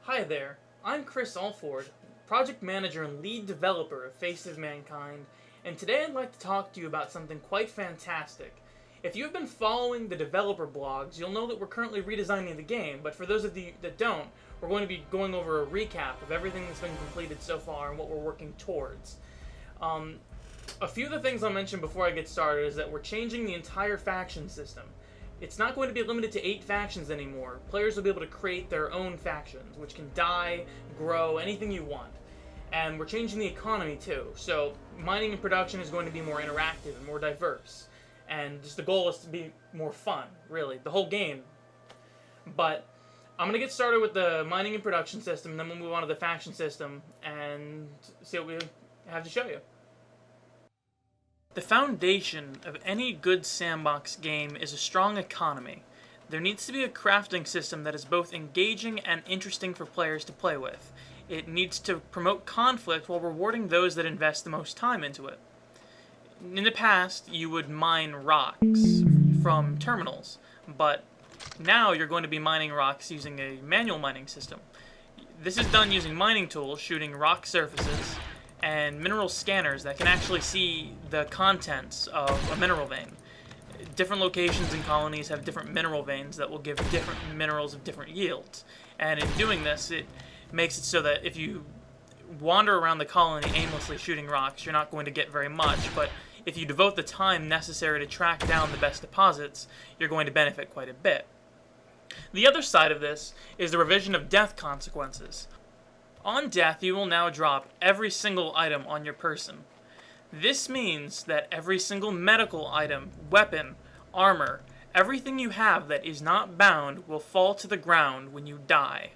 Hi there, I'm Chris Alford, Project Manager and Lead Developer of Face of Mankind, and today I'd like to talk to you about something quite fantastic. If you have been following the developer blogs, you'll know that we're currently redesigning the game, but for those of you that don't, we're going to be going over a recap of everything that's been completed so far and what we're working towards. A few of the things I'll mention before I get started is that we're changing the entire faction system. It's not going to be limited to 8 factions anymore. Players will be able to create their own factions, which can die, grow, anything you want. And we're changing the economy too, so mining and production is going to be more interactive and more diverse. And just the goal is to be more fun, really, the whole game. But I'm going to get started with the mining and production system, and then we'll move on to the faction system and see what we have to show you. The foundation of any good sandbox game is a strong economy. There needs to be a crafting system that is both engaging and interesting for players to play with. It needs to promote conflict while rewarding those that invest the most time into it. In the past, you would mine rocks from terminals, but now you're going to be mining rocks using a manual mining system. This is done using mining tools, shooting rock surfaces, and mineral scanners that can actually see the contents of a mineral vein. Different locations and colonies have different mineral veins that will give different minerals of different yields. And in doing this, it makes it so that if you wander around the colony aimlessly shooting rocks, you're not going to get very much, but if you devote the time necessary to track down the best deposits, you're going to benefit quite a bit. The other side of this is the revision of death consequences. On death, you will now drop every single item on your person. This means that every single medical item, weapon, armor, everything you have that is not bound will fall to the ground when you die.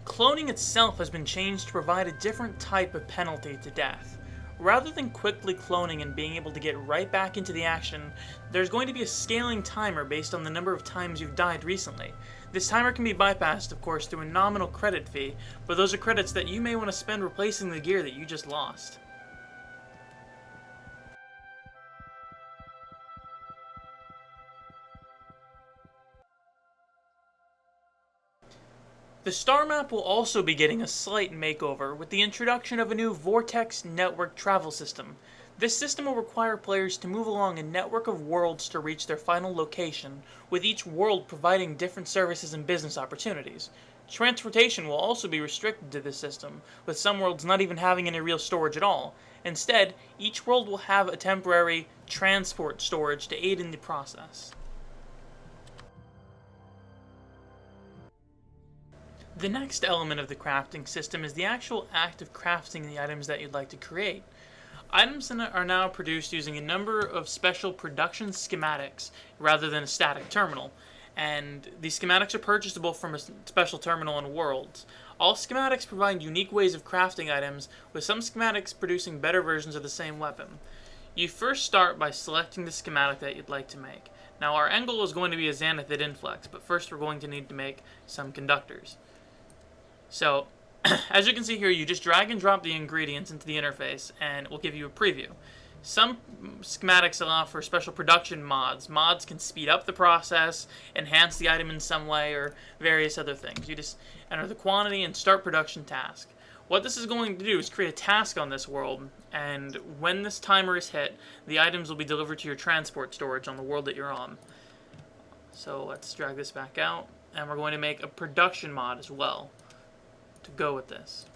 Cloning itself has been changed to provide a different type of penalty to death. Rather than quickly cloning and being able to get right back into the action, there's going to be a scaling timer based on the number of times you've died recently. This timer can be bypassed, of course, through a nominal credit fee, but those are credits that you may want to spend replacing the gear that you just lost. The star map will also be getting a slight makeover with the introduction of a new Vortex network travel system. This system will require players to move along a network of worlds to reach their final location, with each world providing different services and business opportunities. Transportation will also be restricted to this system, with some worlds not even having any real storage at all. Instead, each world will have a temporary transport storage to aid in the process. The next element of the crafting system is the actual act of crafting the items that you'd like to create. Items are now produced using a number of special production schematics rather than a static terminal, and these schematics are purchasable from a special terminal in Worlds. All schematics provide unique ways of crafting items, with some schematics producing better versions of the same weapon. You first start by selecting the schematic that you'd like to make. Now our end goal is going to be a Xanathid influx, but first we're going to need to make some conductors. So, as you can see here, you just drag and drop the ingredients into the interface, and it will give you a preview. Some schematics allow for special production mods. Mods can speed up the process, enhance the item in some way, or various other things. You just enter the quantity and start production task. What this is going to do is create a task on this world, and when this timer is hit, the items will be delivered to your transport storage on the world that you're on. So let's drag this back out, and we're going to make a production mod as well to go with this.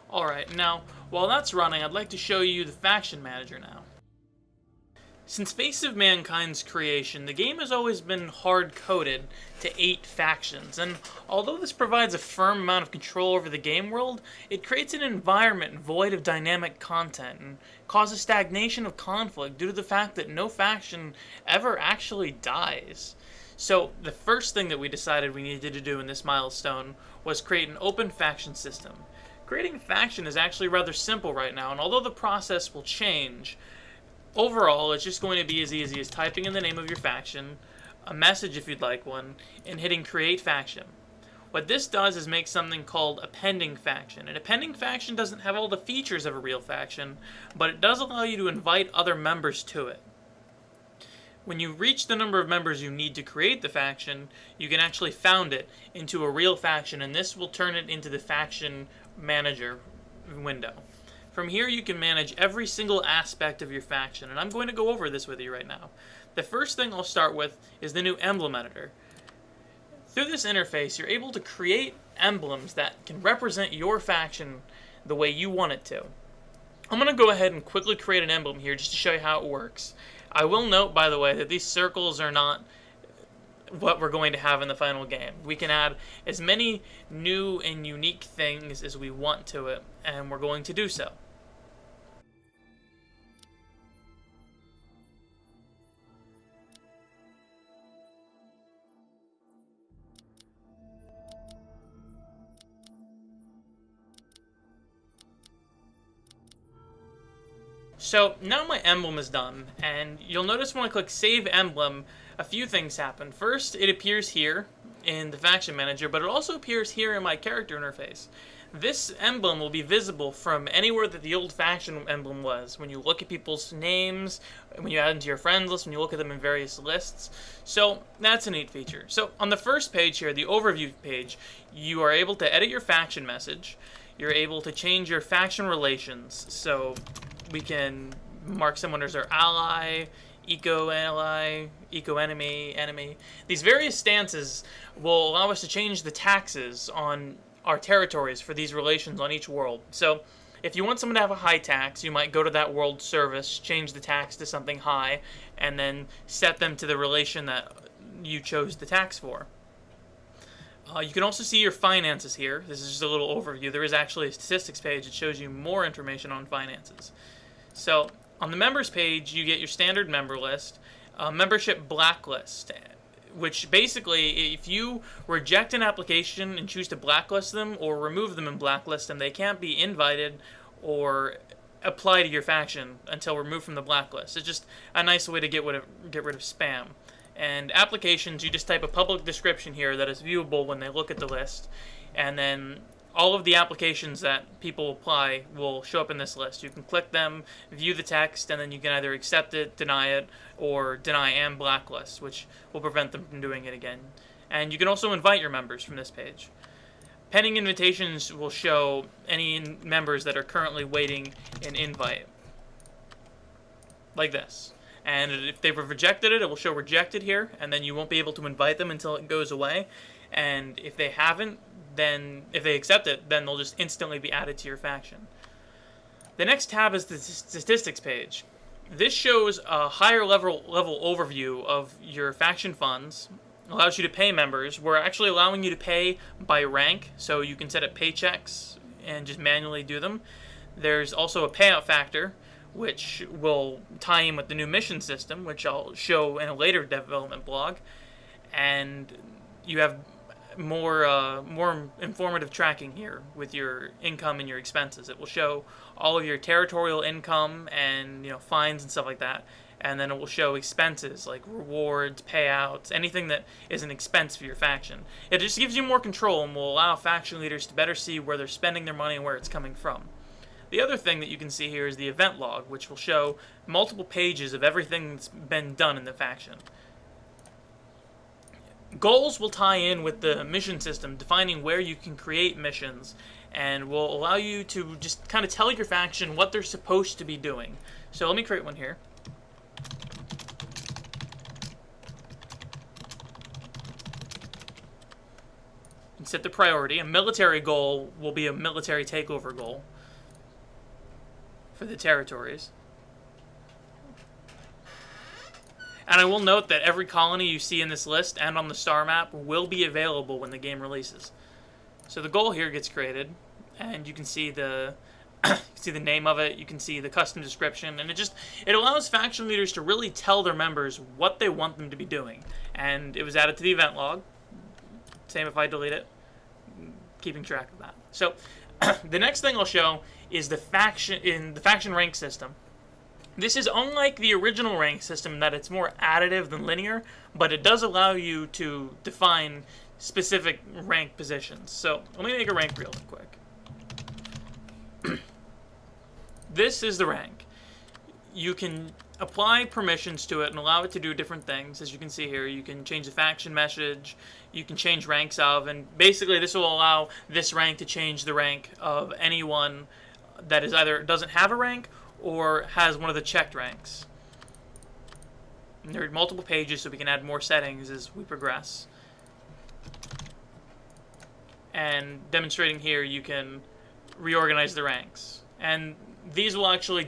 Alright, now, while that's running, I'd like to show you the faction manager now. Since Face of Mankind's creation, the game has always been hard-coded to 8 factions, and although this provides a firm amount of control over the game world, it creates an environment void of dynamic content and causes stagnation of conflict due to the fact that no faction ever actually dies. So the first thing that we decided we needed to do in this milestone was create an open faction system. Creating a faction is actually rather simple right now, and although the process will change, overall, it's just going to be as easy as typing in the name of your faction, a message if you'd like one, and hitting Create Faction. What this does is make something called a pending faction. And a pending faction doesn't have all the features of a real faction, but it does allow you to invite other members to it. When you reach the number of members you need to create the faction, you can actually found it into a real faction, and this will turn it into the faction manager window. From here you can manage every single aspect of your faction, and I'm going to go over this with you right now. The first thing I'll start with is the new emblem editor. Through this interface, you're able to create emblems that can represent your faction the way you want it to. I'm going to go ahead and quickly create an emblem here just to show you how it works. I will note, by the way, that these circles are not what we're going to have in the final game. We can add as many new and unique things as we want to it, and we're going to do so. So now my emblem is done, and you'll notice when I click Save Emblem, a few things happen. First, it appears here in the Faction Manager, but it also appears here in my character interface. This emblem will be visible from anywhere that the old faction emblem was, when you look at people's names, when you add them to your friends list, when you look at them in various lists. So that's a neat feature. So on the first page here, the overview page, you are able to edit your faction message. You're able to change your faction relations. So we can mark someone as our ally, eco-ally, eco-enemy, enemy. These various stances will allow us to change the taxes on our territories for these relations on each world. So if you want someone to have a high tax, you might go to that world service, change the tax to something high, and then set them to the relation that you chose the tax for. You can also see your finances here. This is just a little overview. There is actually a statistics page that shows you more information on finances. So on the members page, you get your standard member list, membership blacklist, which basically, if you reject an application and choose to blacklist them or remove them and blacklist them, they can't be invited or apply to your faction until removed from the blacklist. It's just a nice way to get rid of spam. And applications, you just type a public description here that is viewable when they look at the list, and then all of the applications that people apply will show up in this list. You can click them, view the text, and then you can either accept it, deny it, or deny and blacklist, which will prevent them from doing it again. And you can also invite your members from this page. Pending invitations will show any members that are currently waiting an invite, like this. And if they've rejected it, it will show rejected here, and then you won't be able to invite them until it goes away. And if they haven't, then if they accept it, then they'll just instantly be added to your faction. The next tab is the statistics page. This shows a higher level overview of your faction funds. It allows you to pay members. We're actually allowing you to pay by rank, so you can set up paychecks and just manually do them. There's also a payout factor, which will tie in with the new mission system, which I'll show in a later development blog. And you have more informative tracking here with your income and your expenses. It will show all of your territorial income and fines and stuff like that, and then it will show expenses like rewards, payouts, anything that is an expense for your faction. It just gives you more control and will allow faction leaders to better see where they're spending their money and where it's coming from. The other thing that you can see here is the event log, which will show multiple pages of everything that's been done in the faction. Goals will tie in with the mission system, defining where you can create missions, and will allow you to just kind of tell your faction what they're supposed to be doing. So let me create one here. And set the priority. A military goal will be a military takeover goal for the territories. And I will note that every colony you see in this list and on the star map will be available when the game releases. So the goal here gets created, and you can see the name of it, you can see the custom description, and it allows faction leaders to really tell their members what they want them to be doing. And it was added to the event log. Same if I delete it, keeping track of that. So the next thing I'll show is the faction rank system. This is unlike the original rank system in that it's more additive than linear, but it does allow you to define specific rank positions. So let me make a rank real quick. This is the rank. You can apply permissions to it and allow it to do different things. As you can see here, you can change the faction message, you can change ranks of, and basically this will allow this rank to change the rank of anyone that is either doesn't have a rank or has one of the checked ranks. And there are multiple pages, so we can add more settings as we progress. And demonstrating here, you can reorganize the ranks. And these will actually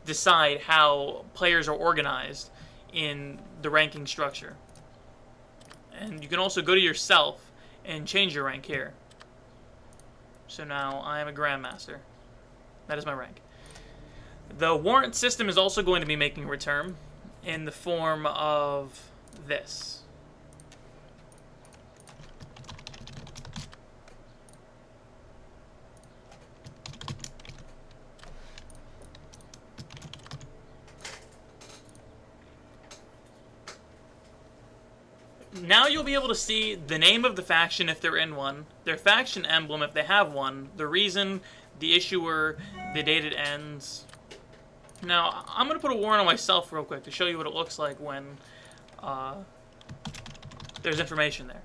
decide how players are organized in the ranking structure. And you can also go to yourself and change your rank here. So now I am a Grandmaster. That is my rank. The warrant system is also going to be making a return in the form of this. Now you'll be able to see the name of the faction if they're in one, their faction emblem if they have one, the reason, the issuer, the date it ends. Now, I'm going to put a warrant on myself real quick to show you what it looks like when there's information there.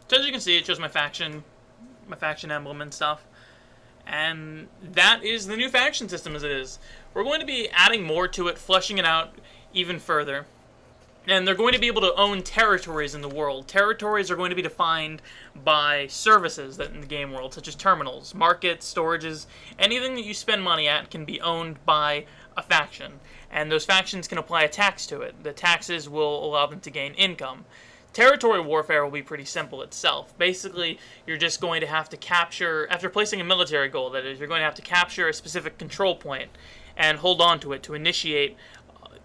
So as you can see, it shows my faction emblem and stuff. And that is the new faction system as it is. We're going to be adding more to it, fleshing it out even further. And they're going to be able to own territories in the world. Territories are going to be defined by services that in the game world, such as terminals, markets, storages. Anything that you spend money at can be owned by a faction. And those factions can apply a tax to it. The taxes will allow them to gain income. Territory warfare will be pretty simple itself. Basically, you're just going to have to capture, after placing a military goal, that is, you're going to have to capture a specific control point and hold on to it to initiate,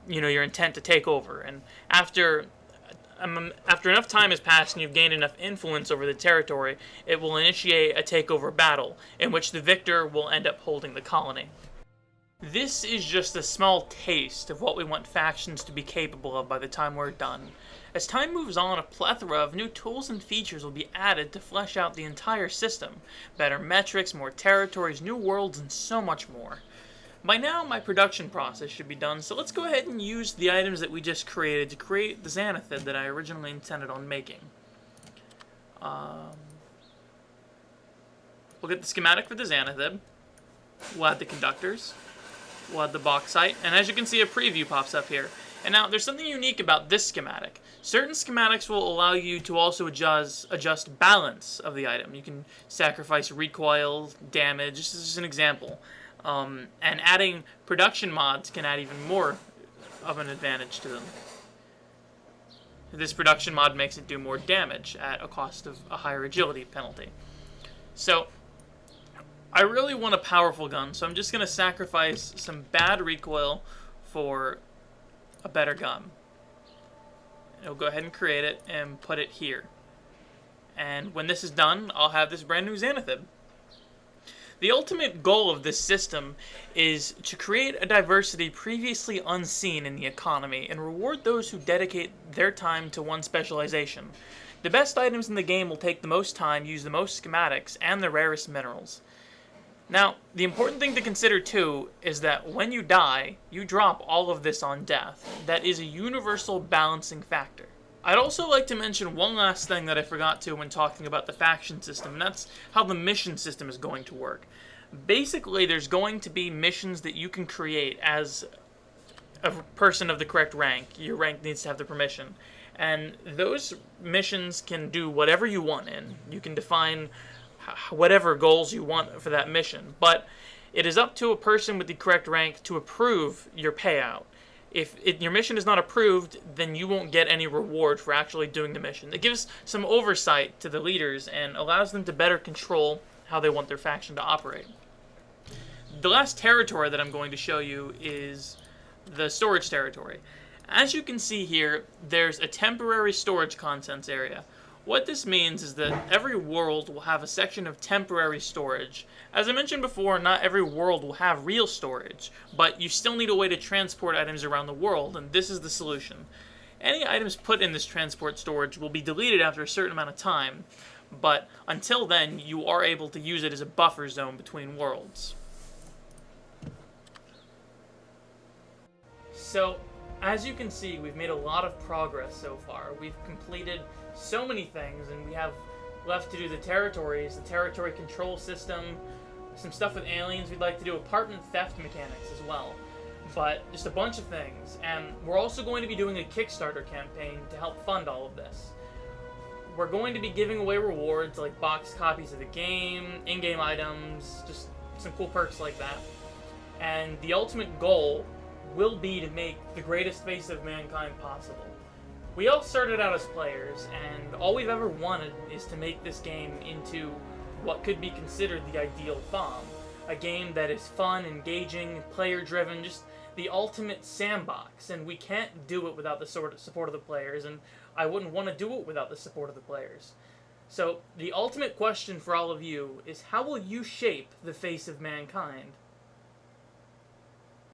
your intent to take over. And after enough time has passed and you've gained enough influence over the territory, it will initiate a takeover battle in which the victor will end up holding the colony. This is just a small taste of what we want factions to be capable of by the time we're done. As time moves on, a plethora of new tools and features will be added to flesh out the entire system. Better metrics, more territories, new worlds, and so much more. By now, my production process should be done, so let's go ahead and use the items that we just created to create the Xanathid that I originally intended on making. We'll get the schematic for the Xanathid. We'll add the conductors. We'll add the bauxite, and as you can see, a preview pops up here. And now, there's something unique about this schematic. Certain schematics will allow you to also adjust balance of the item. You can sacrifice recoil, damage, this is just an example. And adding production mods can add even more of an advantage to them. This production mod makes it do more damage at a cost of a higher agility penalty. So, I really want a powerful gun, so I'm just going to sacrifice some bad recoil for a better gun. I'll go ahead and create it and put it here. And when this is done, I'll have this brand new Xanathid. The ultimate goal of this system is to create a diversity previously unseen in the economy and reward those who dedicate their time to one specialization. The best items in the game will take the most time, use the most schematics, and the rarest minerals. Now, the important thing to consider too is that when you die, you drop all of this on death. That is a universal balancing factor. I'd also like to mention one last thing that I forgot to when talking about the faction system, and that's how the mission system is going to work. Basically, there's going to be missions that you can create as a person of the correct rank. Your rank needs to have the permission. And those missions can do whatever you want in. You can define whatever goals you want for that mission, but it is up to a person with the correct rank to approve your payout. If your mission is not approved, then you won't get any reward for actually doing the mission. It gives some oversight to the leaders and allows them to better control how they want their faction to operate. The last territory that I'm going to show you is the storage territory. As you can see here, there's a temporary storage contents area. What this means is that every world will have a section of temporary storage. As I mentioned before, not every world will have real storage, but you still need a way to transport items around the world, and this is the solution. Any items put in this transport storage will be deleted after a certain amount of time, but until then, you are able to use it as a buffer zone between worlds. So, as you can see, we've made a lot of progress so far. We've completed so many things, and we have left to do the territories, the territory control system, some stuff with aliens. We'd like to do apartment theft mechanics as well. But just a bunch of things. And we're also going to be doing a Kickstarter campaign to help fund all of this. We're going to be giving away rewards like boxed copies of the game, in-game items, just some cool perks like that. And the ultimate goal will be to make the greatest face of mankind possible. We all started out as players, and all we've ever wanted is to make this game into what could be considered the ideal FoM. A game that is fun, engaging, player-driven, just the ultimate sandbox, and we can't do it without the support of the players, and I wouldn't want to do it without the support of the players. So, the ultimate question for all of you is, how will you shape the face of mankind?